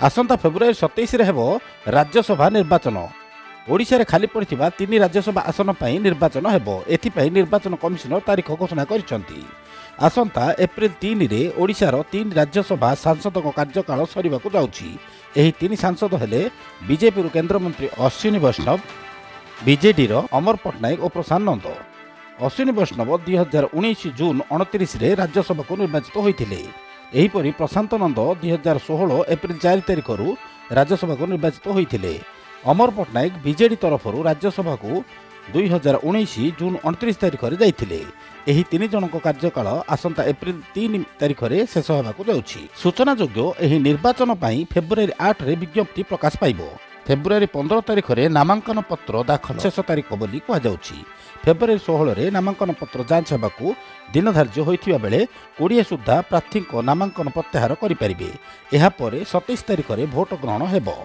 आसंता February 27 हेब राज्यसभा निर्वाचन। ओडिशा रे खाली पड़िथिबा 3 राज्यसभा आसन पई निर्वाचन हेब। एथिपई निर्वाचन कमिशनर तारीख घोषणा करिसंती। आसंता एप्रिल 3 रे ओडिशार 3 राज्यसभा सांसदक कार्यकाल सरिबाकू जाउछि। एही 3 सांसद हेले बीजेपी रु केंद्रमंत्री अश्विनी वैष्णव, बीजेडी रो अमर पटनायक और प्रशांत नंद। अश्विनी वैष्णव 2019 जून 29 रे राज्यसभा को निर्वाचित होइथिले। एहीपरि प्रशांत नंद 2016 एप्रिल 4 तारिख रु राज्यसभा को निर्वाचित होइथिले। अमर पटनायक बीजेडी तरफ राज्यसभा को 2019 जून 29 तारिख रे जाइथिले। एही 3 जनक कार्यकाल आसंता एप्रिल 3 तारिख रे शेष होबाकू जाउछि। सूचनायोग्य एही निर्वाचन पई फेब्रुआरी 8 रे विज्ञप्ति प्रकाश पाइबो। फेब्रुआरी 15 तारिख रे नामांकन पत्र दाखल शेष तारिख बोली कहा जाउछि। फेब्रुआरी 16 रे नामांकन पत्र जांच हेबाकू दिन धार्य होइथिबा बेले 20 सुद्धा प्रार्थी नामांकन प्रत्याहार करि परिबे। एहा परे 27 तारिख रे भोट ग्रहण हेबो।